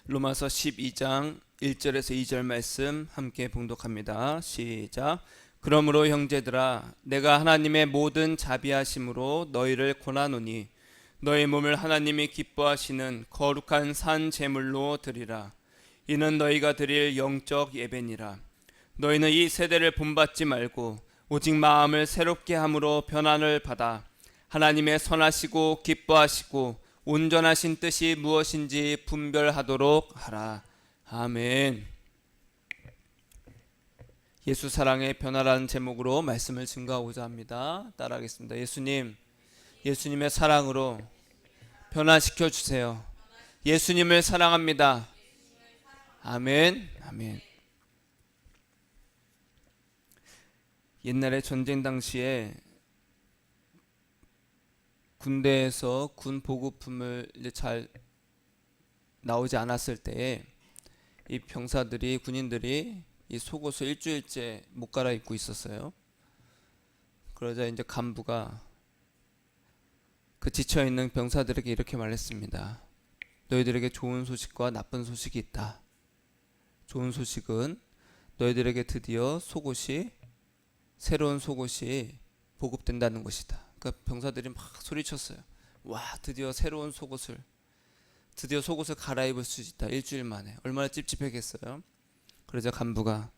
로마서 12장 1절에서 2절 말씀 함께 봉독합니다. 시작. 그러므로 형제들아, 내가 하나님의 모든 자비하심으로 너희를 권하노니 너희 몸을 하나님이 기뻐하시는 거룩한 산 제물로 드리라. 이는 너희가 드릴 영적 예배니라. 너희는 이 세대를 본받지 말고 오직 마음을 새롭게 함으로 변화를 받아 하나님의 선하시고 기뻐하시고 온전하신 뜻이 무엇인지 분별하도록 하라. 아멘. 예수 사랑의 변화라는 제목으로 말씀을 증거하고자 합니다. 따라하겠습니다. 예수님, 예수님의 사랑으로 변화시켜 주세요. 예수님을 사랑합니다. 아멘. 아멘. 옛날에 전쟁 당시에 군대에서 군 보급품을 이제 잘 나오지 않았을 때에 이 병사들이, 군인들이 이 속옷을 일주일째 못 갈아입고 있었어요. 그러자 이제 간부가 그 지쳐있는 병사들에게 이렇게 말했습니다. 너희들에게 좋은 소식과 나쁜 소식이 있다. 좋은 소식은 너희들에게 드디어 새로운 속옷이 보급된다는 것이다. 그러니까 병사들이 막 소리쳤어요. 와, 드디어 속옷을 갈아입을 수 있다. 일주일 만에. 얼마나 찝찝했겠어요. 그러자 간부가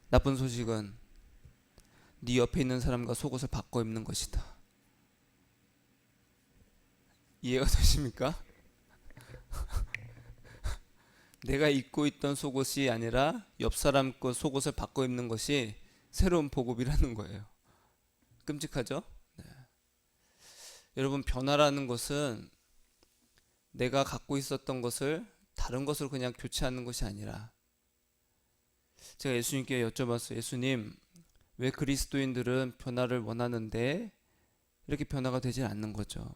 나쁜 소식은 네 옆에 있는 사람과 속옷을 바꿔 입는 것이다. 이해가 되십니까? 내가 입고 있던 속옷이 아니라 옆 사람 거 속옷을 바꿔 입는 것이 새로운 보급이라는 거예요. 끔찍하죠? 네. 여러분, 변화라는 것은 내가 갖고 있었던 것을 다른 것으로 그냥 교체하는 것이 아니라, 제가 예수님께 여쭤봤어요. 예수님, 왜 그리스도인들은 변화를 원하는데 이렇게 변화가 되지 않는 거죠?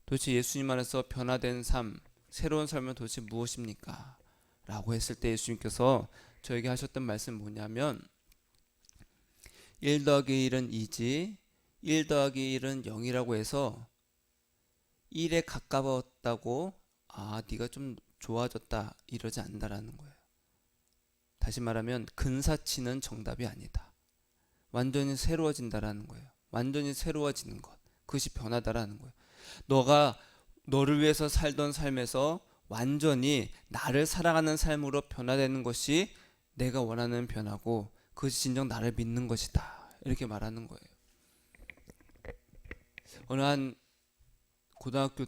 도대체 예수님 안에서 변화된 삶, 새로운 삶은 도대체 무엇입니까? 라고 했을 때 예수님께서 저에게 하셨던 말씀은 뭐냐면 1 더하기 1은 2지 1 더하기 1은 0이라고 해서 1에 가까웠다고 네가 좀 좋아졌다 이러지 않는다라는 거예요. 다시 말하면 근사치는 정답이 아니다. 완전히 새로워진다라는 거예요. 완전히 새로워지는 것, 그것이 변화다라는 거예요. 너를 위해서 살던 삶에서 완전히 나를 사랑하는 삶으로 변화되는 것이 내가 원하는 변화고, 그것이 진정 나를 믿는 것이다, 이렇게 말하는 거예요. 어느 한 고등학교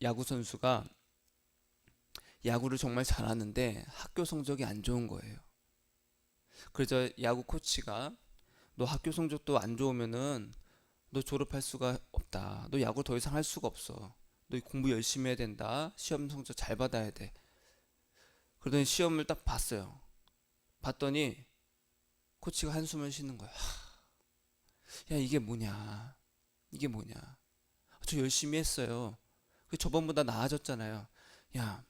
야구 선수가 야구를 정말 잘하는데 학교 성적이 안 좋은 거예요. 그래서 야구 코치가 너 학교 성적도 안 좋으면은 너 졸업할 수가 없다. 너 야구 더 이상 할 수가 없어. 너 공부 열심히 해야 된다. 시험 성적 잘 받아야 돼. 그러더니 시험을 딱 봤어요. 봤더니 코치가 한숨을 쉬는 거야. 야, 이게 뭐냐? 이게 뭐냐? 저 열심히 했어요. 저번보다 나아졌잖아요. 야,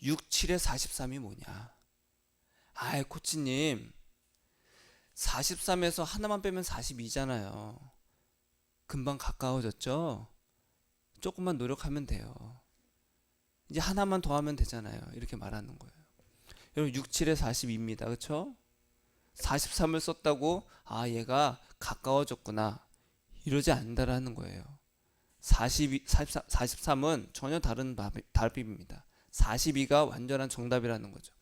6, 7에 43이 뭐냐? 아이, 코치님, 43에서 하나만 빼면 42잖아요. 금방 가까워졌죠? 조금만 노력하면 돼요. 이제 하나만 더 하면 되잖아요. 이렇게 말하는 거예요. 여러분, 6, 7에 42입니다. 그렇죠? 43을 썼다고 얘가 가까워졌구나 이러지 않는다라는 거예요. 43은 전혀 다른 답입니다. 42가 완전한 정답이라는 거죠.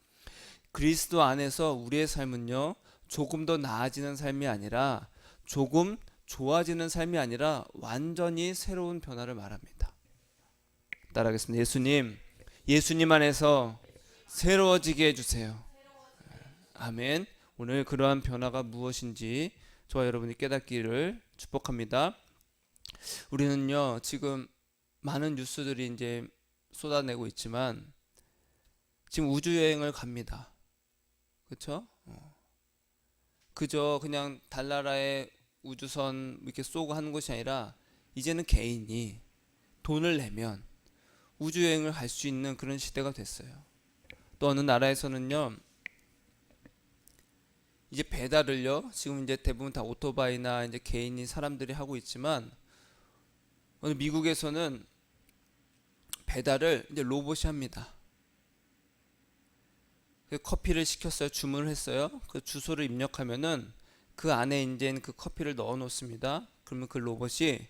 그리스도 안에서 우리의 삶은요, 조금 더 나아지는 삶이 아니라, 조금 좋아지는 삶이 아니라 완전히 새로운 변화를 말합니다. 따라하겠습니다. 예수님 안에서 새로워지게 해주세요. 아멘. 오늘 그러한 변화가 무엇인지 저와 여러분이 깨닫기를 축복합니다. 우리는요, 지금 많은 뉴스들이 이제 쏟아내고 있지만 지금 우주여행을 갑니다. 그렇죠? 그저 그냥 달나라에 우주선 이렇게 쏘고 하는 것이 아니라 이제는 개인이 돈을 내면 우주여행을 갈 수 있는 그런 시대가 됐어요. 또 어느 나라에서는요, 이제 배달을요, 지금 이제 대부분 다 오토바이나 이제 개인이 사람들이 하고 있지만, 오늘 미국에서는 배달을 이제 로봇이 합니다. 커피를 시켰어요. 주문을 했어요. 그 주소를 입력하면은 그 안에 이제 그 커피를 넣어 놓습니다. 그러면 그 로봇이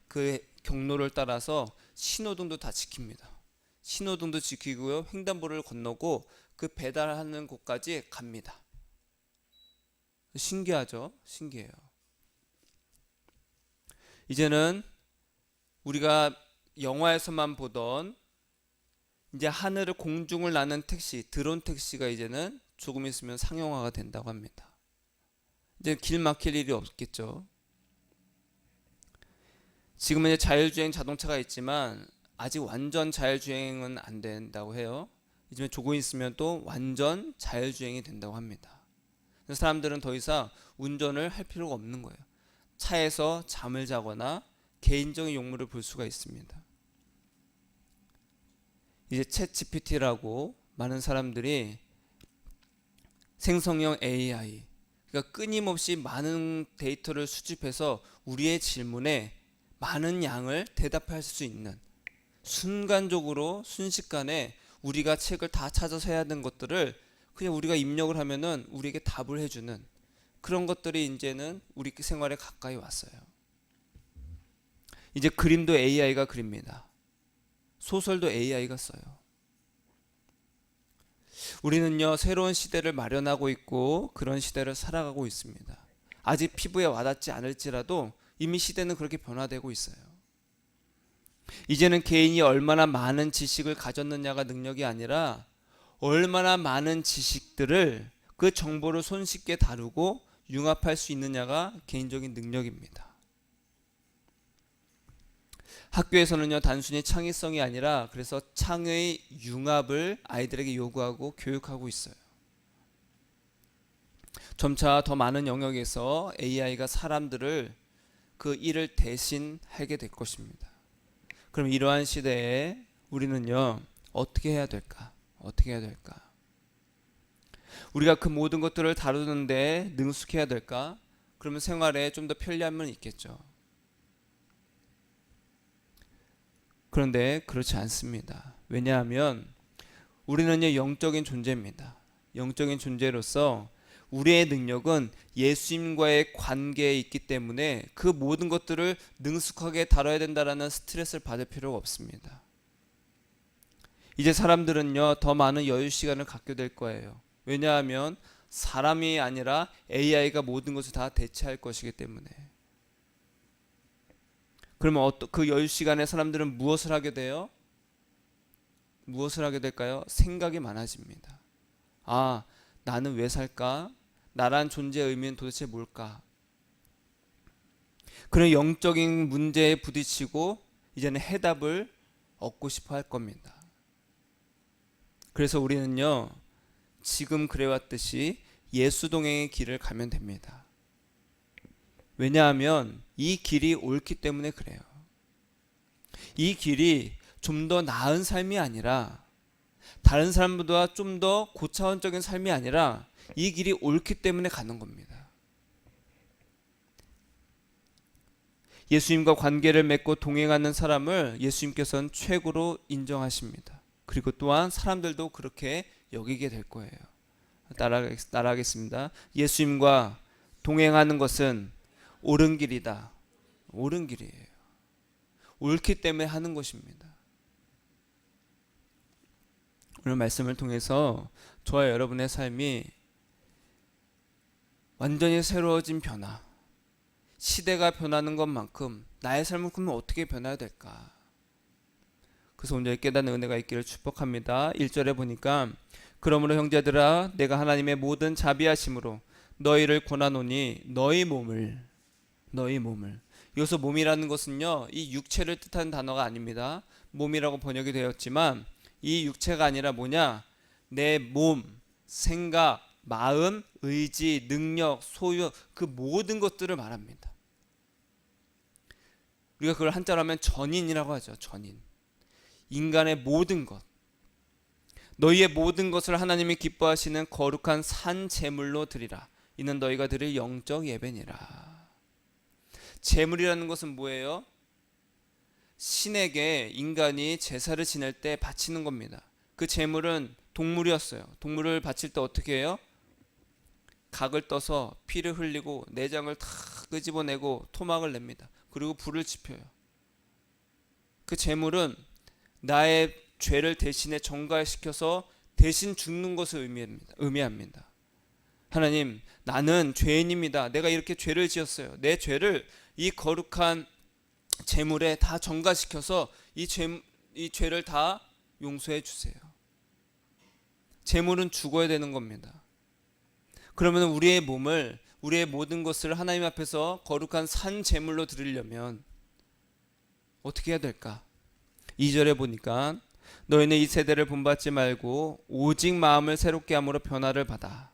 그 경로를 따라서 신호등도 다 지킵니다. 신호등도 지키고요. 횡단보도를 건너고 그 배달하는 곳까지 갑니다. 신기하죠? 신기해요. 이제는 우리가 영화에서만 보던 이제 하늘을 공중을 나는 택시, 드론 택시가 이제는 조금 있으면 상용화가 된다고 합니다. 이제 길 막힐 일이 없겠죠. 지금은 이제 자율주행 자동차가 있지만 아직 완전 자율주행은 안 된다고 해요. 이제 조금 있으면 또 완전 자율주행이 된다고 합니다. 그래서 사람들은 더 이상 운전을 할 필요가 없는 거예요. 차에서 잠을 자거나 개인적인 용무를 볼 수가 있습니다. 이제 챗 GPT라고 많은 사람들이 생성형 AI, 그러니까 끊임없이 많은 데이터를 수집해서 우리의 질문에 많은 양을 대답할 수 있는, 순간적으로 순식간에 우리가 책을 다 찾아서 해야 하는 것들을 그냥 우리가 입력을 하면은 우리에게 답을 해주는 그런 것들이 이제는 우리 생활에 가까이 왔어요. 이제 그림도 AI가 그립니다. 소설도 AI가 써요. 우리는요, 새로운 시대를 마련하고 있고 그런 시대를 살아가고 있습니다. 아직 피부에 와닿지 않을지라도 이미 시대는 그렇게 변화되고 있어요. 이제는 개인이 얼마나 많은 지식을 가졌느냐가 능력이 아니라 얼마나 많은 지식들을, 그 정보를 손쉽게 다루고 융합할 수 있느냐가 개인적인 능력입니다. 학교에서는요, 단순히 창의성이 아니라 그래서 창의 융합을 아이들에게 요구하고 교육하고 있어요. 점차 더 많은 영역에서 AI가 사람들을 그 일을 대신하게 될 것입니다. 그럼 이러한 시대에 우리는요, 어떻게 해야 될까? 어떻게 해야 될까? 우리가 그 모든 것들을 다루는데 능숙해야 될까? 그러면 생활에 좀 더 편리함은 있겠죠. 그런데 그렇지 않습니다. 왜냐하면 우리는요, 영적인 존재입니다. 영적인 존재로서 우리의 능력은 예수님과의 관계에 있기 때문에 그 모든 것들을 능숙하게 다뤄야 된다라는 스트레스를 받을 필요가 없습니다. 이제 사람들은요, 더 많은 여유 시간을 갖게 될 거예요. 왜냐하면 사람이 아니라 AI가 모든 것을 다 대체할 것이기 때문에. 그러면 그 여유 시간에 사람들은 무엇을 하게 돼요? 무엇을 하게 될까요? 생각이 많아집니다. 아, 나는 왜 살까? 나란 존재의 의미는 도대체 뭘까? 그런 영적인 문제에 부딪히고 이제는 해답을 얻고 싶어 할 겁니다. 그래서 우리는요, 지금 그래왔듯이 예수 동행의 길을 가면 됩니다. 왜냐하면 이 길이 옳기 때문에 그래요. 이 길이 좀 더 나은 삶이 아니라, 다른 사람보다 좀 더 고차원적인 삶이 아니라 이 길이 옳기 때문에 가는 겁니다. 예수님과 관계를 맺고 동행하는 사람을 예수님께서는 최고로 인정하십니다. 그리고 또한 사람들도 그렇게 여기게 될 거예요. 따라하겠습니다. 예수님과 동행하는 것은 옳은 길이다. 옳은 길이에요. 옳기 때문에 하는 것입니다. 오늘 말씀을 통해서 저와 여러분의 삶이 완전히 새로워진 변화, 시대가 변하는 것만큼 나의 삶은 그러면 어떻게 변해야 될까? 그래서 오늘 깨닫는 은혜가 있기를 축복합니다. 1절에 보니까 그러므로 형제들아 내가 하나님의 모든 자비하심으로 너희를 권하노니 너희 몸을 여기서 몸이라는 것은요, 이 육체를 뜻하는 단어가 아닙니다. 몸이라고 번역이 되었지만 이 육체가 아니라 뭐냐? 내 몸, 생각, 마음, 의지, 능력, 소유, 그 모든 것들을 말합니다. 우리가 그걸 한자로 하면 전인이라고 하죠. 전인. 인간의 모든 것, 너희의 모든 것을 하나님이 기뻐하시는 거룩한 산 제물로 드리라. 이는 너희가 드릴 영적 예배니라. 제물이라는 것은 뭐예요? 신에게 인간이 제사를 지낼 때 바치는 겁니다. 그 제물은 동물이었어요. 동물을 바칠 때 어떻게 해요? 각을 떠서 피를 흘리고 내장을 다 끄집어내고 토막을 냅니다. 그리고 불을 지펴요. 그 제물은 나의 죄를 대신에 전가시켜서 대신 죽는 것을 의미합니다. 하나님, 나는 죄인입니다. 내가 이렇게 죄를 지었어요. 내 죄를 이 거룩한 제물에 다 전가시켜서 이 죄를 다 용서해 주세요. 제물은 죽어야 되는 겁니다. 그러면 우리의 몸을, 우리의 모든 것을 하나님 앞에서 거룩한 산 제물로 드리려면 어떻게 해야 될까? 2절에 보니까 너희는 이 세대를 본받지 말고 오직 마음을 새롭게 함으로 변화를 받아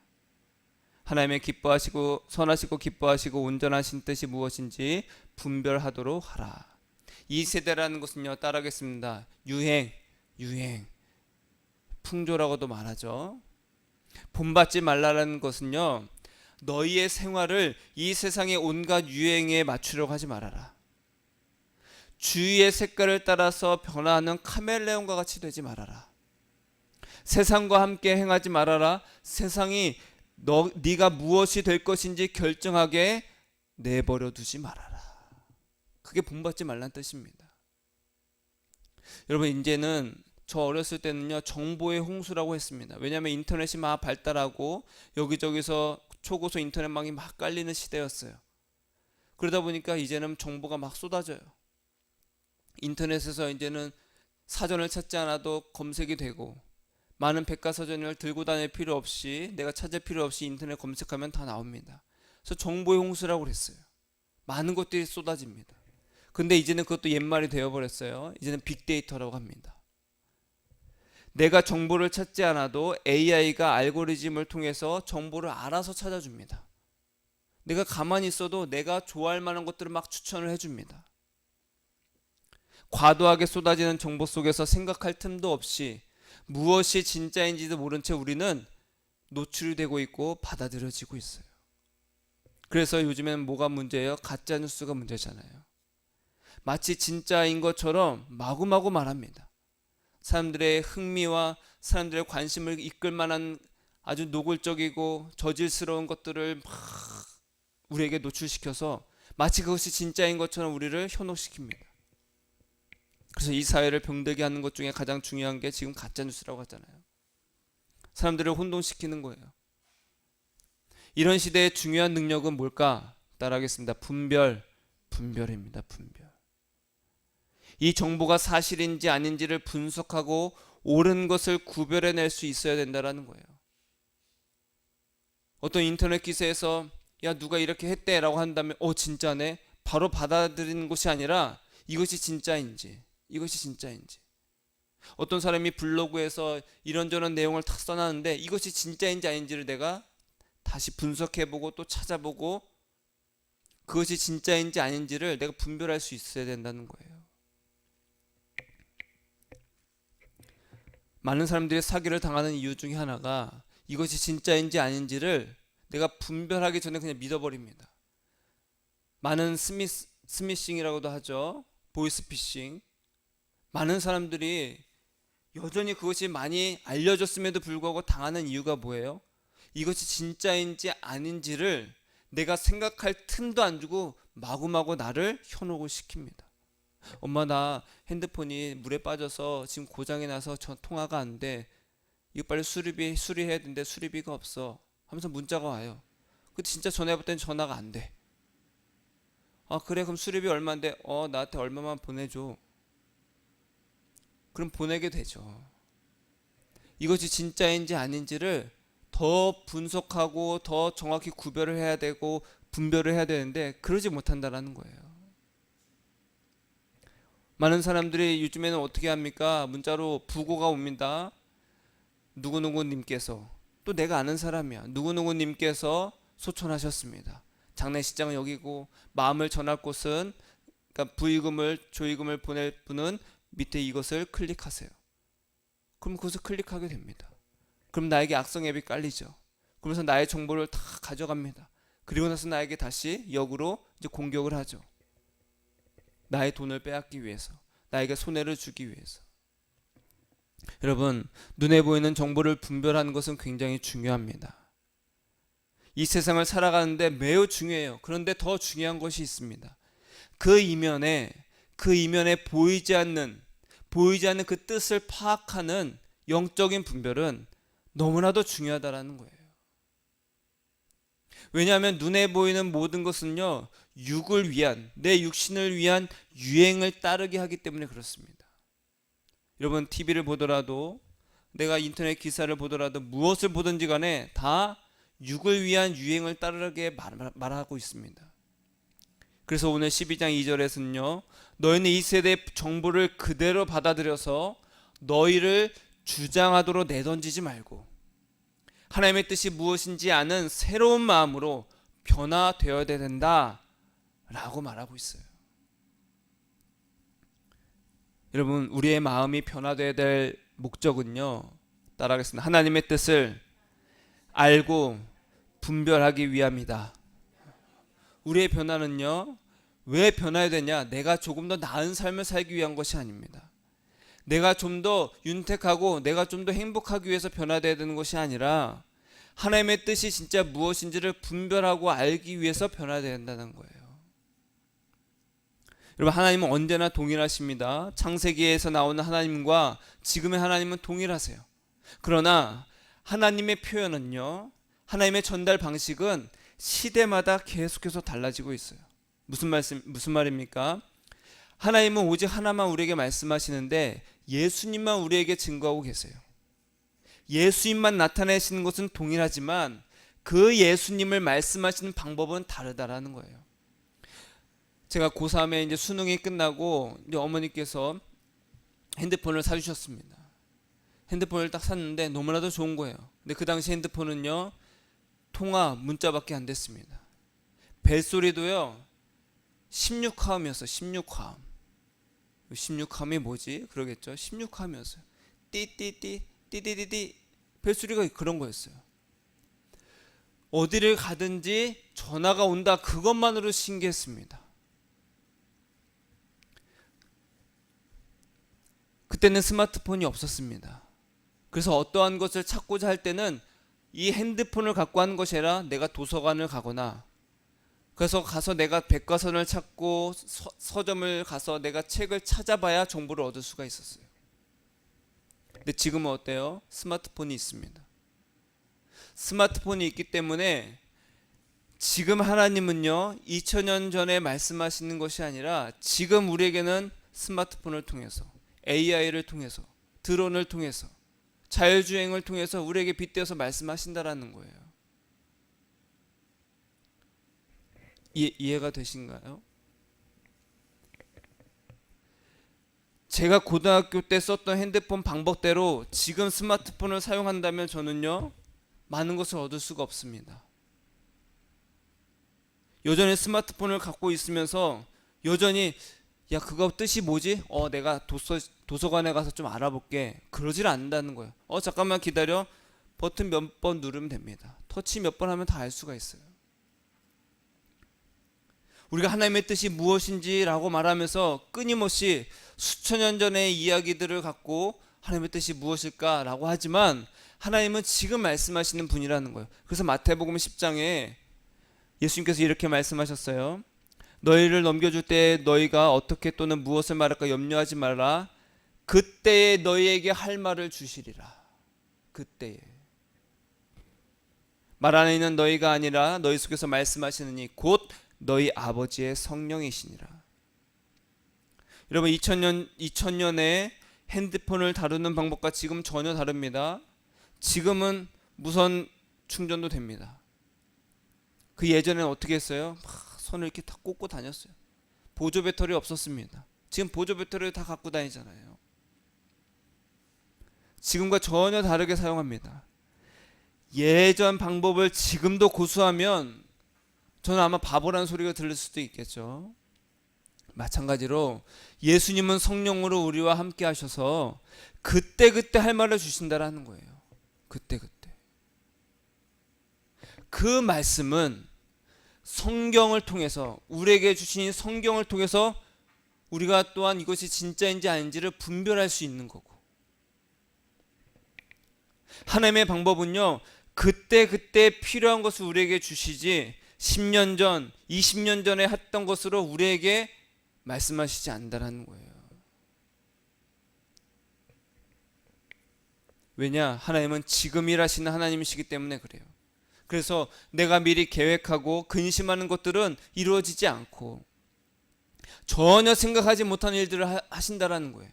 하나님의 기뻐하시고 선하시고 기뻐하시고 온전하신 뜻이 무엇인지 분별하도록 하라. 이 세대라는 것은요, 따라하겠습니다. 유행, 풍조라고도 말하죠. 본받지 말라는 것은요, 너희의 생활을 이 세상의 온갖 유행에 맞추려고 하지 말아라. 주위의 색깔을 따라서 변화하는 카멜레온과 같이 되지 말아라. 세상과 함께 행하지 말아라. 세상이 네가 무엇이 될 것인지 결정하게 내버려 두지 말아라. 그게 본받지 말라는 뜻입니다. 여러분, 이제는 저 어렸을 때는요, 정보의 홍수라고 했습니다. 왜냐하면 인터넷이 막 발달하고 여기저기서 초고속 인터넷망이 막 깔리는 시대였어요. 그러다 보니까 이제는 정보가 막 쏟아져요. 인터넷에서 이제는 사전을 찾지 않아도 검색이 되고, 많은 백과사전을 들고 다닐 필요 없이, 내가 찾을 필요 없이 인터넷 검색하면 다 나옵니다. 그래서 정보의 홍수라고 그랬어요. 많은 것들이 쏟아집니다. 근데 이제는 그것도 옛말이 되어버렸어요. 이제는 빅데이터라고 합니다. 내가 정보를 찾지 않아도 AI가 알고리즘을 통해서 정보를 알아서 찾아줍니다. 내가 가만히 있어도 내가 좋아할 만한 것들을 막 추천을 해줍니다. 과도하게 쏟아지는 정보 속에서 생각할 틈도 없이 무엇이 진짜인지도 모른 채 우리는 노출이 되고 있고 받아들여지고 있어요. 그래서 요즘에는 뭐가 문제예요? 가짜 뉴스가 문제잖아요. 마치 진짜인 것처럼 마구마구 말합니다. 사람들의 흥미와 사람들의 관심을 이끌 만한 아주 노골적이고 저질스러운 것들을 막 우리에게 노출시켜서 마치 그것이 진짜인 것처럼 우리를 현혹시킵니다. 그래서 이 사회를 병들게 하는 것 중에 가장 중요한 게 지금 가짜뉴스라고 하잖아요. 사람들을 혼동시키는 거예요. 이런 시대의 중요한 능력은 뭘까? 따라하겠습니다. 분별입니다. 분별. 이 정보가 사실인지 아닌지를 분석하고 옳은 것을 구별해낼 수 있어야 된다는 거예요. 어떤 인터넷 기사에서 야 누가 이렇게 했대 라고 한다면 진짜네? 바로 받아들이는 것이 아니라 이것이 진짜인지 어떤 사람이 블로그에서 이런저런 내용을 탁 써놨는데 이것이 진짜인지 아닌지를 내가 다시 분석해보고 또 찾아보고 그것이 진짜인지 아닌지를 내가 분별할 수 있어야 된다는 거예요. 많은 사람들이 사기를 당하는 이유 중에 하나가 이것이 진짜인지 아닌지를 내가 분별하기 전에 그냥 믿어버립니다. 많은 스미싱이라고도 하죠. 보이스피싱. 많은 사람들이 여전히 그것이 많이 알려졌음에도 불구하고 당하는 이유가 뭐예요? 이것이 진짜인지 아닌지를 내가 생각할 틈도 안 주고 마구마구 나를 현혹을 시킵니다. 엄마 나 핸드폰이 물에 빠져서 지금 고장이 나서 통화가 안 돼. 이거 빨리 수리해야 되는데 수리비가 없어. 하면서 문자가 와요. 근데 진짜 전화해볼 땐 전화가 안 돼. 아 그래 그럼 수리비 얼마인데? 나한테 얼마만 보내줘. 그럼 보내게 되죠. 이것이 진짜인지 아닌지를 더 분석하고 더 정확히 구별을 해야 되고 분별을 해야 되는데 그러지 못한다는 거예요. 많은 사람들이 요즘에는 어떻게 합니까? 문자로 부고가 옵니다. 누구누구님께서, 또 내가 아는 사람이야. 누구누구님께서 소천하셨습니다. 장례식장은 여기고 마음을 전할 곳은, 그러니까 부의금을 조의금을 보낼 분은 밑에 이것을 클릭하세요. 그럼 그것을 클릭하게 됩니다. 그럼 나에게 악성 앱이 깔리죠. 그러면서 나의 정보를 다 가져갑니다. 그리고 나서 나에게 다시 역으로 이제 공격을 하죠. 나의 돈을 빼앗기 위해서, 나에게 손해를 주기 위해서. 여러분, 눈에 보이는 정보를 분별하는 것은 굉장히 중요합니다. 이 세상을 살아가는데 매우 중요해요. 그런데 더 중요한 것이 있습니다. 그 이면에 보이지 않는 그 뜻을 파악하는 영적인 분별은 너무나도 중요하다라는 거예요. 왜냐하면 눈에 보이는 모든 것은요, 내 육신을 위한 유행을 따르게 하기 때문에 그렇습니다. 여러분, TV를 보더라도, 내가 인터넷 기사를 보더라도, 무엇을 보든지 간에 다 육을 위한 유행을 따르게 말하고 있습니다. 그래서 오늘 12장 2절에서는요, 너희는 이 세대의 정보를 그대로 받아들여서 너희를 주장하도록 내던지지 말고 하나님의 뜻이 무엇인지 아는 새로운 마음으로 변화되어야 된다 라고 말하고 있어요. 여러분, 우리의 마음이 변화되어야 될 목적은요, 따라하겠습니다. 하나님의 뜻을 알고 분별하기 위함이다. 우리의 변화는요, 왜 변화해야 되냐? 내가 조금 더 나은 삶을 살기 위한 것이 아닙니다. 내가 좀 더 윤택하고 내가 좀 더 행복하기 위해서 변화되어야 되는 것이 아니라 하나님의 뜻이 진짜 무엇인지를 분별하고 알기 위해서 변화되어야 된다는 거예요. 여러분, 하나님은 언제나 동일하십니다. 창세기에서 나오는 하나님과 지금의 하나님은 동일하세요. 그러나 하나님의 표현은요, 하나님의 전달 방식은 시대마다 계속해서 달라지고 있어요. 무슨 말입니까? 하나님은 오직 하나만 우리에게 말씀하시는데 예수님만 우리에게 증거하고 계세요. 예수님만 나타내시는 것은 동일하지만 그 예수님을 말씀하시는 방법은 다르다라는 거예요. 제가 고3에 이제 수능이 끝나고 이제 어머니께서 핸드폰을 사주셨습니다. 핸드폰을 딱 샀는데 너무나도 좋은 거예요. 근데 그 당시 핸드폰은요, 통화, 문자밖에 안 됐습니다. 벨소리도요, 16화음이었어요. 16화음. 16화음이 뭐지? 그러겠죠. 16화음이었어요. 띠띠띠 띠띠띠띠 벨소리가 그런 거였어요. 어디를 가든지 전화가 온다, 그것만으로 신기했습니다. 그때는 스마트폰이 없었습니다. 그래서 어떠한 것을 찾고자 할 때는 이 핸드폰을 갖고 하는 것이 아니라 내가 도서관을 가거나, 그래서 가서 내가 백과사전을 찾고 서점을 가서 내가 책을 찾아봐야 정보를 얻을 수가 있었어요. 근데 지금은 어때요? 스마트폰이 있습니다. 스마트폰이 있기 때문에 지금 하나님은요, 2000년 전에 말씀하시는 것이 아니라 지금 우리에게는 스마트폰을 통해서, AI를 통해서, 드론을 통해서, 자율주행을 통해서 우리에게 빗대어서 말씀하신다라는 거예요. 이해가 되신가요? 제가 고등학교 때 썼던 핸드폰 방법대로 지금 스마트폰을 사용한다면 저는요, 많은 것을 얻을 수가 없습니다. 여전히 스마트폰을 갖고 있으면서 여전히 야, 그거 뜻이 뭐지? 내가 도서관에 가서 좀 알아볼게. 그러질 않는다는 거예요. 잠깐만 기다려. 버튼 몇 번 누르면 됩니다. 터치 몇 번 하면 다 알 수가 있어요. 우리가 하나님의 뜻이 무엇인지라고 말하면서 끊임없이 수천 년 전의 이야기들을 갖고 하나님의 뜻이 무엇일까라고 하지만 하나님은 지금 말씀하시는 분이라는 거예요. 그래서 마태복음 10장에 예수님께서 이렇게 말씀하셨어요. 너희를 넘겨줄 때 너희가 어떻게 또는 무엇을 말할까 염려하지 말라. 그때에 너희에게 할 말을 주시리라. 그때에. 말 안에 있는 너희가 아니라 너희 속에서 말씀하시는 이 곧 너희 아버지의 성령이시니라. 여러분, 2000년에 핸드폰을 다루는 방법과 지금 전혀 다릅니다. 지금은 무선 충전도 됩니다. 그 예전에는 어떻게 했어요? 손을 이렇게 다 꽂고 다녔어요. 보조 배터리 없었습니다. 지금 보조 배터리를 다 갖고 다니잖아요. 지금과 전혀 다르게 사용합니다. 예전 방법을 지금도 고수하면 저는 아마 바보라는 소리가 들릴 수도 있겠죠. 마찬가지로 예수님은 성령으로 우리와 함께 하셔서 그때그때 할 말을 주신다라는 거예요. 그때그때. 그 말씀은 성경을 통해서, 우리에게 주신 성경을 통해서 우리가 또한 이것이 진짜인지 아닌지를 분별할 수 있는 거고, 하나님의 방법은요, 그때 필요한 것을 우리에게 주시지 10년 전, 20년 전에 했던 것으로 우리에게 말씀하시지 않는다는 거예요. 왜냐? 하나님은 지금 일하시는 하나님이시기 때문에 그래요. 그래서 내가 미리 계획하고 근심하는 것들은 이루어지지 않고 전혀 생각하지 못한 일들을 하신다라는 거예요.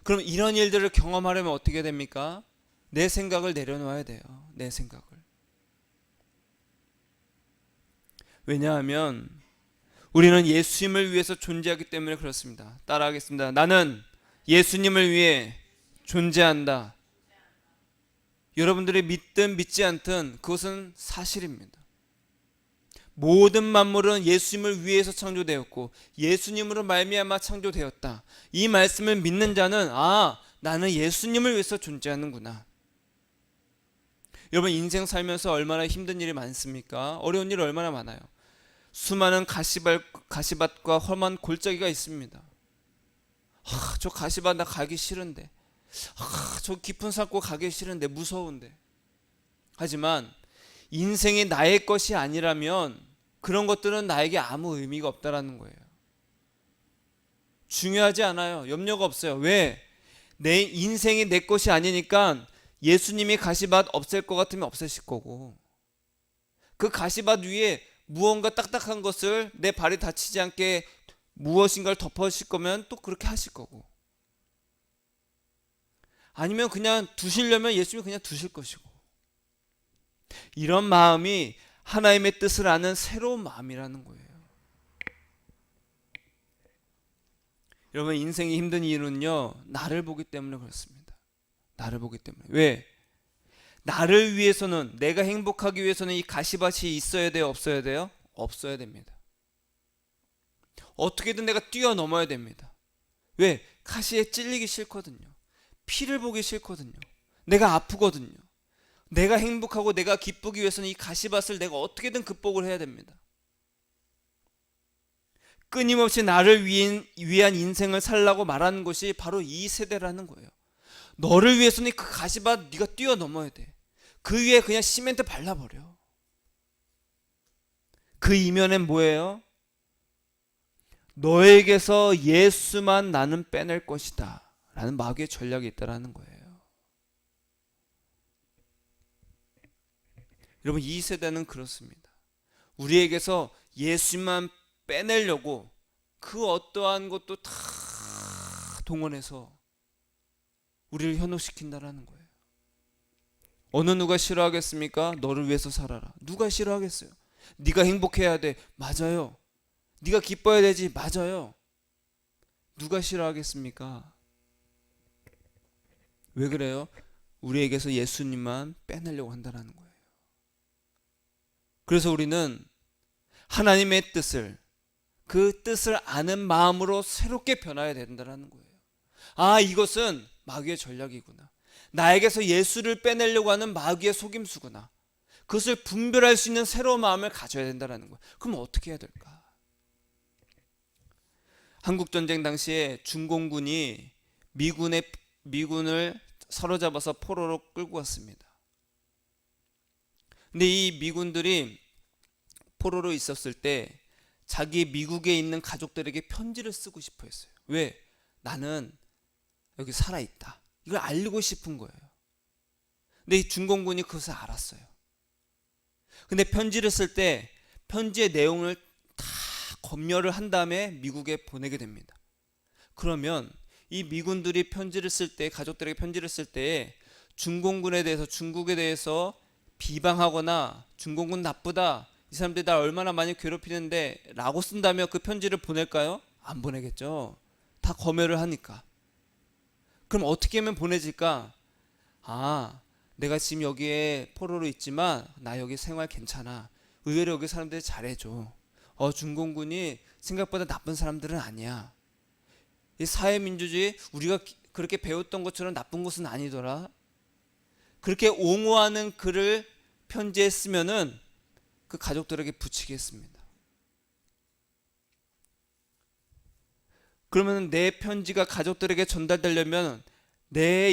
그럼 이런 일들을 경험하려면 어떻게 됩니까? 내 생각을 내려놓아야 돼요. 내 생각을. 왜냐하면 우리는 예수님을 위해서 존재하기 때문에 그렇습니다. 따라하겠습니다. 나는 예수님을 위해 존재한다. 여러분들이 믿든 믿지 않든 그것은 사실입니다. 모든 만물은 예수님을 위해서 창조되었고 예수님으로 말미암아 창조되었다. 이 말씀을 믿는 자는 나는 예수님을 위해서 존재하는구나. 여러분, 인생 살면서 얼마나 힘든 일이 많습니까? 어려운 일 얼마나 많아요. 수많은 가시밭과 험한 골짜기가 있습니다. 저 가시밭 나 가기 싫은데, 저 깊은 산골 가기 싫은데, 무서운데. 하지만 인생이 나의 것이 아니라면 그런 것들은 나에게 아무 의미가 없다라는 거예요. 중요하지 않아요. 염려가 없어요. 왜? 내 인생이 내 것이 아니니까 예수님이 가시밭 없앨 것 같으면 없애실 거고, 그 가시밭 위에 무언가 딱딱한 것을 내 발이 다치지 않게 무엇인가를 덮으실 거면 또 그렇게 하실 거고, 아니면 그냥 두시려면 예수님이 그냥 두실 것이고, 이런 마음이 하나님의 뜻을 아는 새로운 마음이라는 거예요. 여러분, 인생이 힘든 이유는요, 나를 보기 때문에 그렇습니다. 나를 보기 때문에. 왜? 나를 위해서는, 내가 행복하기 위해서는 이 가시밭이 있어야 돼요? 없어야 돼요? 없어야 됩니다. 어떻게든 내가 뛰어넘어야 됩니다. 왜? 가시에 찔리기 싫거든요. 피를 보기 싫거든요. 내가 아프거든요. 내가 행복하고 내가 기쁘기 위해서는 이 가시밭을 내가 어떻게든 극복을 해야 됩니다. 끊임없이 나를 위한 인생을 살라고 말하는 것이 바로 이 세대라는 거예요. 너를 위해서는 그 가시밭 네가 뛰어넘어야 돼. 그 위에 그냥 시멘트 발라버려. 그 이면엔 뭐예요? 너에게서 예수만 나는 빼낼 것이다 라는 마귀의 전략이 있다라는 거예요. 여러분, 이 세대는 그렇습니다. 우리에게서 예수만 빼내려고 그 어떠한 것도 다 동원해서 우리를 현혹시킨다라는 거예요. 어느 누가 싫어하겠습니까? 너를 위해서 살아라. 누가 싫어하겠어요? 네가 행복해야 돼. 맞아요. 네가 기뻐야 되지. 맞아요. 누가 싫어하겠습니까? 왜 그래요? 우리에게서 예수님만 빼내려고 한다는 거예요. 그래서 우리는 하나님의 뜻을, 그 뜻을 아는 마음으로 새롭게 변화해야 된다는 거예요. 이것은 마귀의 전략이구나. 나에게서 예수를 빼내려고 하는 마귀의 속임수구나. 그것을 분별할 수 있는 새로운 마음을 가져야 된다는 거예요. 그럼 어떻게 해야 될까? 한국전쟁 당시에 중공군이 미군을 사로잡아서 포로로 끌고 왔습니다. 근데 이 미군들이 포로로 있었을 때 자기 미국에 있는 가족들에게 편지를 쓰고 싶어 했어요. 왜? 나는 여기 살아있다. 이걸 알리고 싶은 거예요. 근데 이 중공군이 그것을 알았어요. 근데 편지를 쓸 때 편지의 내용을 다 검열을 한 다음에 미국에 보내게 됩니다. 그러면 이 미군들이 편지를 쓸 때, 가족들에게 편지를 쓸 때 중공군에 대해서, 중국에 대해서 비방하거나 중공군 나쁘다, 이 사람들이 날 얼마나 많이 괴롭히는데 라고 쓴다며 그 편지를 보낼까요? 안 보내겠죠. 다 검열을 하니까. 그럼 어떻게 하면 보내질까? 내가 지금 여기에 포로로 있지만 나 여기 생활 괜찮아. 의외로 여기 사람들이 잘해줘. 중공군이 생각보다 나쁜 사람들은 아니야. 이 사회민주주의 우리가 그렇게 배웠던 것처럼 나쁜 것은 아니더라. 그렇게 옹호하는 글을 편지에 쓰면은 그 가족들에게 붙이겠습니다. 그러면 내 편지가 가족들에게 전달되려면 내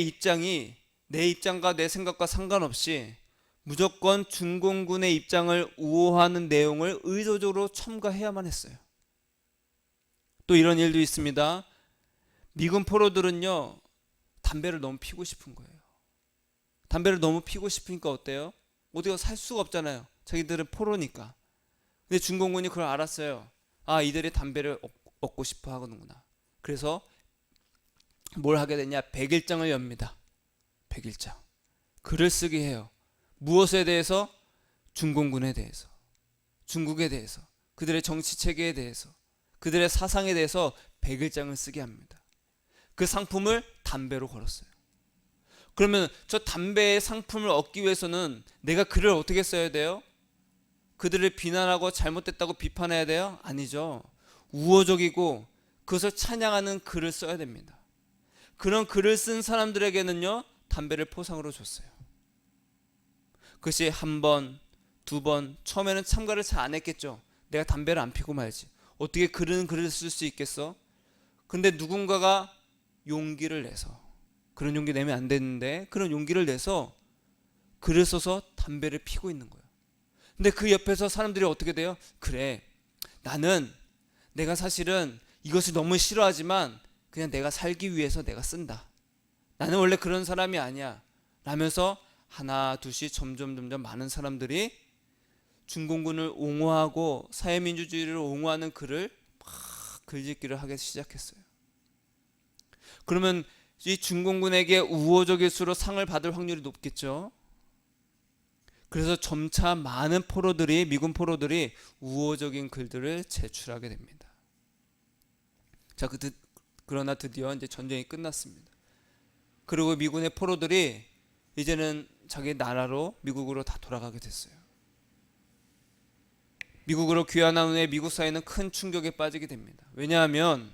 내 입장과 내 생각과 상관없이 무조건 중공군의 입장을 우호하는 내용을 의도적으로 첨가해야만 했어요. 또 이런 일도 있습니다. 미군 포로들은요, 담배를 너무 피고 싶은 거예요. 담배를 너무 피고 싶으니까 어때요? 어디 가서 살 수가 없잖아요. 자기들은 포로니까. 근데 중공군이 그걸 알았어요. 아, 이들이 담배를 얻고 싶어 하는구나. 그래서 뭘 하게 되냐? 백일장을 엽니다. 백일장. 글을 쓰게 해요. 무엇에 대해서? 중공군에 대해서, 중국에 대해서, 그들의 정치 체계에 대해서, 그들의 사상에 대해서 백일장을 쓰게 합니다. 그 상품을 담배로 걸었어요. 그러면 저 담배의 상품을 얻기 위해서는 내가 글을 어떻게 써야 돼요? 그들을 비난하고 잘못됐다고 비판해야 돼요? 아니죠. 우호적이고 그것을 찬양하는 글을 써야 됩니다. 그런 글을 쓴 사람들에게는요, 담배를 포상으로 줬어요. 그것이 한 번, 두 번, 처음에는 참가를 잘 안 했겠죠. 내가 담배를 안 피고 말지. 어떻게 글을 쓸 수 있겠어? 근데 누군가가 용기를 내서, 그런 용기 내면 안 되는데 그런 용기를 내서 글을 써서 담배를 피고 있는 거예요. 근데 그 옆에서 사람들이 어떻게 돼요? 그래, 나는 내가 사실은 이것을 너무 싫어하지만 그냥 내가 살기 위해서 내가 쓴다. 나는 원래 그런 사람이 아니야 라면서 하나 둘씩 점점 많은 사람들이 중공군을 옹호하고 사회민주주의를 옹호하는 글을 막 글짓기를 하기 시작했어요. 그러면 이 중공군에게 우호적일수록 상을 받을 확률이 높겠죠. 그래서 점차 많은 포로들이, 미군 포로들이 우호적인 글들을 제출하게 됩니다. 자, 그러나 드디어 이제 전쟁이 끝났습니다. 그리고 미군의 포로들이 이제는 자기 나라로, 미국으로 다 돌아가게 됐어요. 미국으로 귀환한 후에 미국 사회는 큰 충격에 빠지게 됩니다. 왜냐하면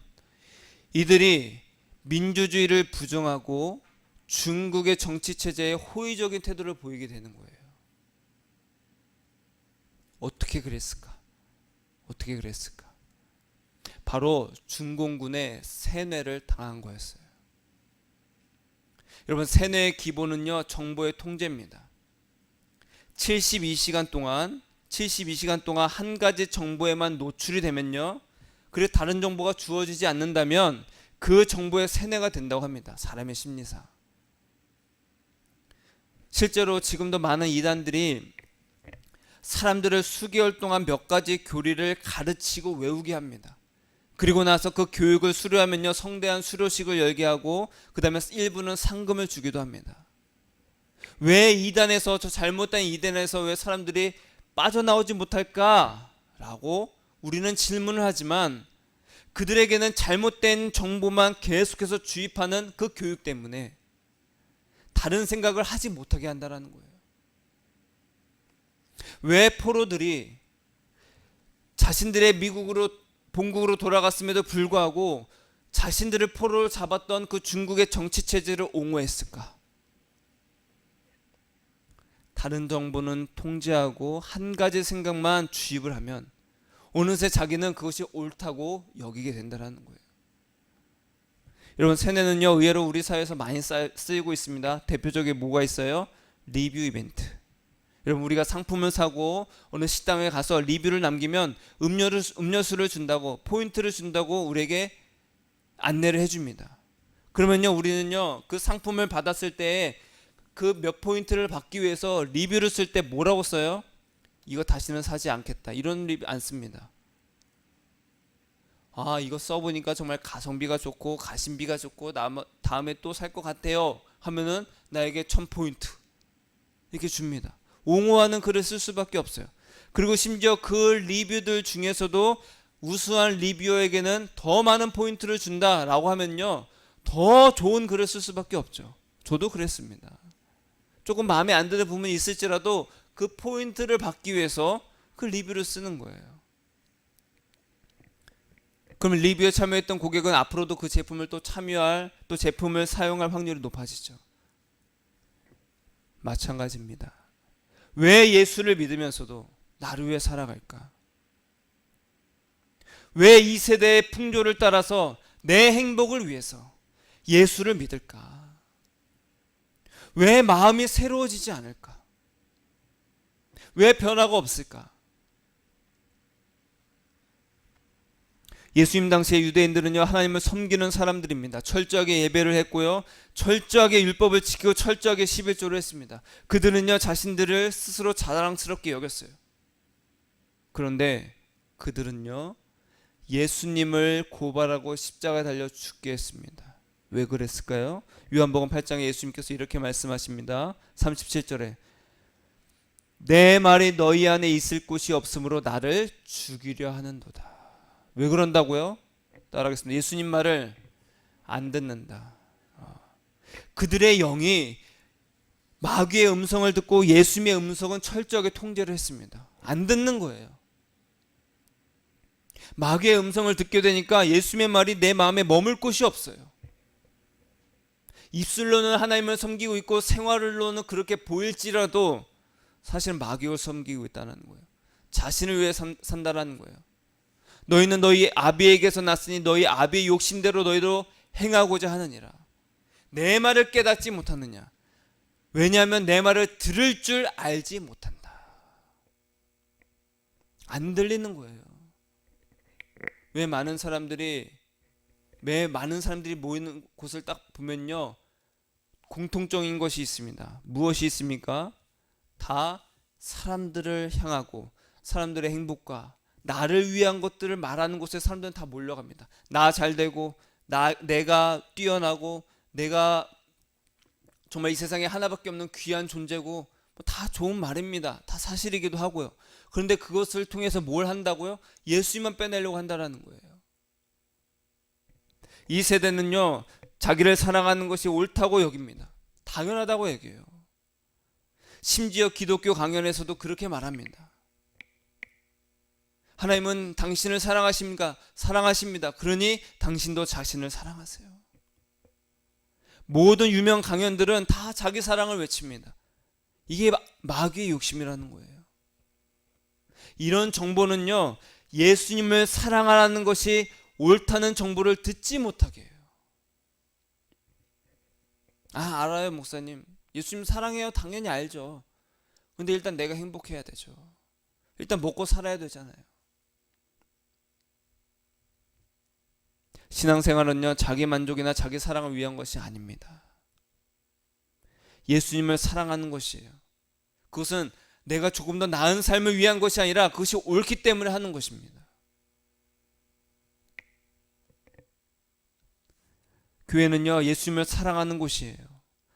이들이 민주주의를 부정하고 중국의 정치 체제에 호의적인 태도를 보이게 되는 거예요. 어떻게 그랬을까? 어떻게 그랬을까? 바로 중공군의 세뇌를 당한 거였어요. 여러분, 세뇌의 기본은요, 정보의 통제입니다. 72시간 동안 한 가지 정보에만 노출이 되면요, 그리고 다른 정보가 주어지지 않는다면 그 정보의 세뇌가 된다고 합니다. 사람의 심리상. 실제로 지금도 많은 이단들이 사람들을 수개월 동안 몇 가지 교리를 가르치고 외우게 합니다. 그리고 나서 그 교육을 수료하면요, 성대한 수료식을 열게 하고 그 다음에 일부는 상금을 주기도 합니다. 왜 이단에서, 저 잘못된 이단에서 왜 사람들이 빠져나오지 못할까라고 우리는 질문을 하지만 그들에게는 잘못된 정보만 계속해서 주입하는 그 교육 때문에 다른 생각을 하지 못하게 한다는 거예요. 왜 포로들이 자신들의 본국으로 돌아갔음에도 불구하고 자신들을 포로로 잡았던 그 중국의 정치 체제를 옹호했을까? 다른 정보는 통제하고 한 가지 생각만 주입을 하면 어느새 자기는 그것이 옳다고 여기게 된다는 거예요. 여러분, 세뇌는요, 의외로 우리 사회에서 많이 쓰이고 있습니다. 대표적인 뭐가 있어요? 리뷰 이벤트. 여러분, 우리가 상품을 사고 어느 식당에 가서 리뷰를 남기면 음료수를 준다고, 포인트를 준다고 우리에게 안내를 해줍니다. 그러면요, 우리는요, 그 상품을 받았을 때 그 몇 포인트를 받기 위해서 리뷰를 쓸 때 뭐라고 써요? 이거 다시는 사지 않겠다, 이런 리뷰 안 씁니다. 아, 이거 써보니까 정말 가성비가 좋고 가심비가 좋고 다음에 또 살 것 같아요 하면은 나에게 1000포인트 이렇게 줍니다. 옹호하는 글을 쓸 수밖에 없어요. 그리고 심지어 그 리뷰들 중에서도 우수한 리뷰어에게는 더 많은 포인트를 준다라고 하면요, 더 좋은 글을 쓸 수밖에 없죠. 저도 그랬습니다. 조금 마음에 안 드는 부분이 있을지라도 그 포인트를 받기 위해서 그 리뷰를 쓰는 거예요. 그럼 리뷰에 참여했던 고객은 앞으로도 그 제품을 또 참여할, 또 제품을 사용할 확률이 높아지죠. 마찬가지입니다. 왜 예수를 믿으면서도 나를 위해 살아갈까? 왜 이 세대의 풍조를 따라서 내 행복을 위해서 예수를 믿을까? 왜 마음이 새로워지지 않을까? 왜 변화가 없을까? 예수님 당시의 유대인들은요, 하나님을 섬기는 사람들입니다. 철저하게 예배를 했고요, 철저하게 율법을 지키고 철저하게 11조를 했습니다. 그들은요, 자신들을 스스로 자랑스럽게 여겼어요. 그런데 그들은요, 예수님을 고발하고 십자가에 달려 죽게 했습니다. 왜 그랬을까요? 요한복음 8장에 예수님께서 이렇게 말씀하십니다. 37절에 내 말이 너희 안에 있을 곳이 없으므로 나를 죽이려 하는도다. 왜 그런다고요? 따라하겠습니다. 예수님 말을 안 듣는다. 그들의 영이 마귀의 음성을 듣고 예수님의 음성은 철저하게 통제를 했습니다. 안 듣는 거예요. 마귀의 음성을 듣게 되니까 예수님의 말이 내 마음에 머물 곳이 없어요. 입술로는 하나님을 섬기고 있고 생활로는 그렇게 보일지라도 사실은 마귀를 섬기고 있다는 거예요. 자신을 위해 산다라는 거예요. 너희는 너희 아비에게서 났으니 너희 아비의 욕심대로 너희도 행하고자 하느니라. 내 말을 깨닫지 못하느냐? 왜냐하면 내 말을 들을 줄 알지 못한다. 안 들리는 거예요. 왜 많은 사람들이 모이는 곳을 딱 보면요, 공통적인 것이 있습니다. 무엇이 있습니까? 다 사람들을 향하고 사람들의 행복과 나를 위한 것들을 말하는 곳에 사람들은 다 몰려갑니다. 나 잘되고 내가 뛰어나고 내가 정말 이 세상에 하나밖에 없는 귀한 존재고, 다 좋은 말입니다. 다 사실이기도 하고요. 그런데 그것을 통해서 뭘 한다고요? 예수님만 빼내려고 한다는 거예요. 이 세대는요, 자기를 사랑하는 것이 옳다고 여깁니다. 당연하다고 여겨요. 심지어 기독교 강연에서도 그렇게 말합니다. 하나님은 당신을 사랑하십니까? 사랑하십니다. 그러니 당신도 자신을 사랑하세요. 모든 유명 강연들은 다 자기 사랑을 외칩니다. 이게 마귀의 욕심이라는 거예요. 이런 정보는요, 예수님을 사랑하라는 것이 옳다는 정보를 듣지 못하게 해요. 알아요, 목사님. 예수님 사랑해요. 당연히 알죠. 근데 일단 내가 행복해야 되죠. 일단 먹고 살아야 되잖아요. 신앙생활은요, 자기 만족이나 자기 사랑을 위한 것이 아닙니다. 예수님을 사랑하는 것이에요. 그것은 내가 조금 더 나은 삶을 위한 것이 아니라 그것이 옳기 때문에 하는 것입니다. 교회는요, 예수님을 사랑하는 곳이에요.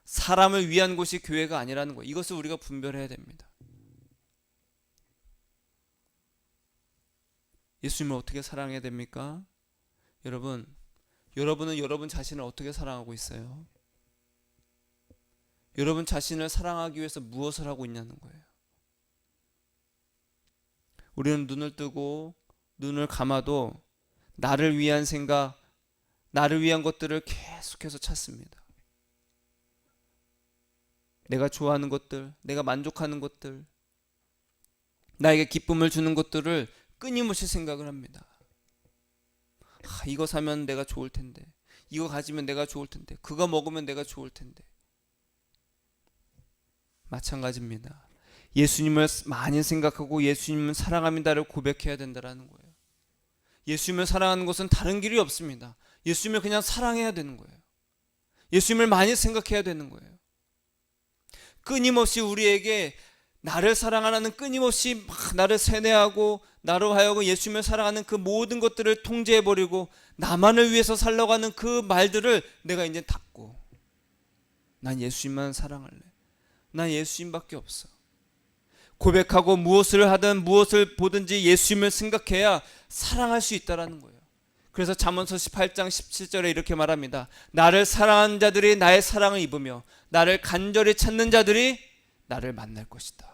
사람을 위한 곳이 교회가 아니라는 거예요. 이것을 우리가 분별해야 됩니다. 예수님을 어떻게 사랑해야 됩니까? 여러분은 여러분 자신을 어떻게 사랑하고 있어요? 여러분 자신을 사랑하기 위해서 무엇을 하고 있냐는 거예요. 우리는 눈을 뜨고 눈을 감아도 나를 위한 생각, 나를 위한 것들을 계속해서 찾습니다. 내가 좋아하는 것들, 내가 만족하는 것들, 나에게 기쁨을 주는 것들을 끊임없이 생각을 합니다. 이거 사면 내가 좋을 텐데, 이거 가지면 내가 좋을 텐데, 그거 먹으면 내가 좋을 텐데. 마찬가지입니다. 예수님을 많이 생각하고 예수님을 사랑합니다를 고백해야 된다는 거예요. 예수님을 사랑하는 것은 다른 길이 없습니다. 예수님을 그냥 사랑해야 되는 거예요. 예수님을 많이 생각해야 되는 거예요. 끊임없이 우리에게 나를 사랑하라는, 끊임없이 막 나를 세뇌하고 나로 하여금 예수님을 사랑하는 그 모든 것들을 통제해버리고 나만을 위해서 살려고 하는 그 말들을 내가 이제 닫고, 난 예수님만 사랑할래. 난 예수님밖에 없어. 고백하고 무엇을 하든 무엇을 보든지 예수님을 생각해야 사랑할 수 있다는 거예요. 그래서 잠언서 18장 17절에 이렇게 말합니다. 나를 사랑하는 자들이 나의 사랑을 입으며 나를 간절히 찾는 자들이 나를 만날 것이다.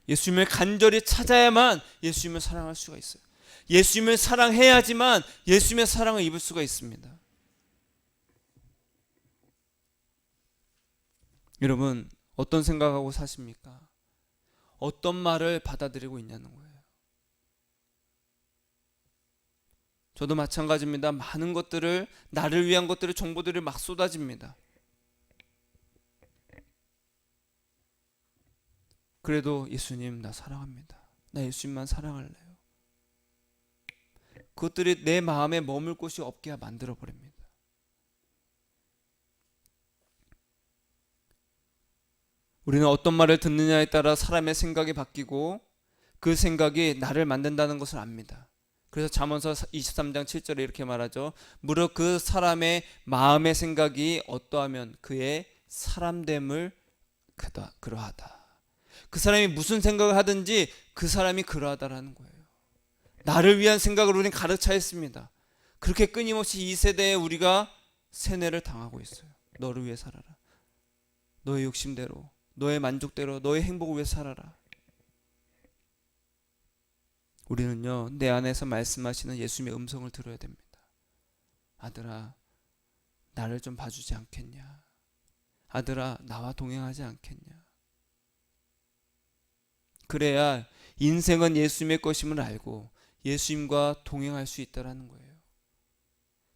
예수님을 간절히 찾아야만 예수님을 사랑할 수가 있어요. 예수님을 사랑해야지만 예수님의 사랑을 입을 수가 있습니다. 여러분, 어떤 생각하고 사십니까? 어떤 말을 받아들이고 있냐는 거예요. 저도 마찬가지입니다. 많은 것들을, 나를 위한 것들을, 정보들이 막 쏟아집니다. 그래도 예수님 나 사랑합니다. 나 예수님만 사랑할래요. 그것들이 내 마음에 머물 곳이 없게 만들어 버립니다. 우리는 어떤 말을 듣느냐에 따라 사람의 생각이 바뀌고 그 생각이 나를 만든다는 것을 압니다. 그래서 잠언서 23장 7절에 이렇게 말하죠. 무릇 그 사람의 마음의 생각이 어떠하면 그의 사람됨을 그러하다. 그 사람이 무슨 생각을 하든지 그 사람이 그러하다라는 거예요. 나를 위한 생각을 우리는 가득 차 있습니다. 그렇게 끊임없이 이 세대에 우리가 세뇌를 당하고 있어요. 너를 위해 살아라. 너의 욕심대로, 너의 만족대로, 너의 행복을 위해 살아라. 우리는요, 내 안에서 말씀하시는 예수님의 음성을 들어야 됩니다. 아들아, 나를 좀 봐주지 않겠냐? 아들아, 나와 동행하지 않겠냐? 그래야 인생은 예수님의 것임을 알고 예수님과 동행할 수 있다라는 거예요.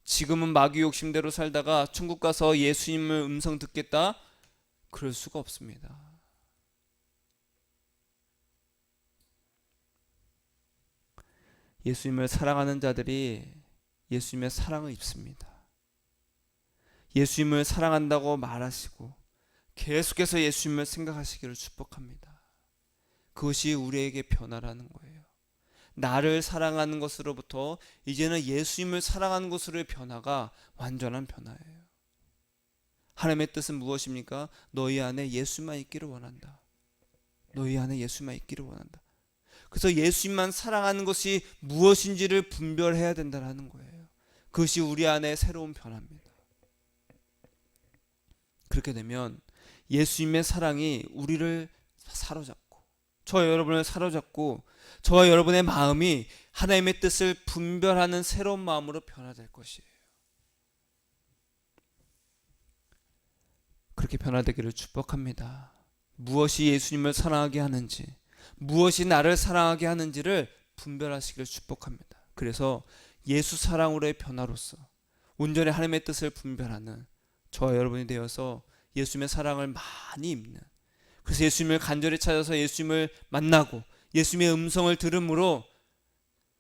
지금은 마귀 욕심대로 살다가 천국 가서 예수님의 음성 듣겠다? 그럴 수가 없습니다. 예수님을 사랑하는 자들이 예수님의 사랑을 입습니다. 예수님을 사랑한다고 말하시고 계속해서 예수님을 생각하시기를 축복합니다. 그것이 우리에게 변화라는 거예요. 나를 사랑하는 것으로부터 이제는 예수님을 사랑하는 것으로의 변화가 완전한 변화예요. 하나님의 뜻은 무엇입니까? 너희 안에 예수만 있기를 원한다. 너희 안에 예수만 있기를 원한다. 그래서 예수님만 사랑하는 것이 무엇인지를 분별해야 된다는 거예요. 그것이 우리 안에 새로운 변화입니다. 그렇게 되면 예수님의 사랑이 우리를 사로잡고 저와 여러분을 사로잡고 저와 여러분의 마음이 하나님의 뜻을 분별하는 새로운 마음으로 변화될 것이에요. 그렇게 변화되기를 축복합니다. 무엇이 예수님을 사랑하게 하는지, 무엇이 나를 사랑하게 하는지를 분별하시기를 축복합니다. 그래서 예수 사랑으로의 변화로서 온전히 하나님의 뜻을 분별하는 저와 여러분이 되어서 예수님의 사랑을 많이 입는, 그래서 예수님을 간절히 찾아서 예수님을 만나고 예수님의 음성을 들음으로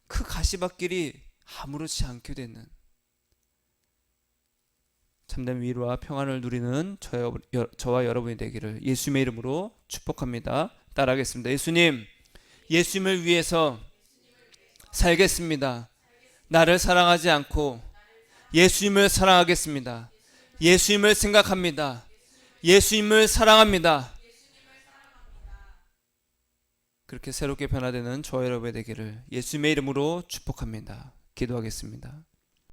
그 가시밭길이 아무렇지 않게 되는 참된 위로와 평안을 누리는 저와 여러분이 되기를 예수님의 이름으로 축복합니다. 따라하겠습니다. 예수님, 예수님을 위해서 살겠습니다. 나를 사랑하지 않고 예수님을 사랑하겠습니다. 예수님을 생각합니다. 예수님을 사랑합니다. 그렇게 새롭게 변화되는 저와 여러분이 되기를 예수님의 이름으로 축복합니다. 기도하겠습니다.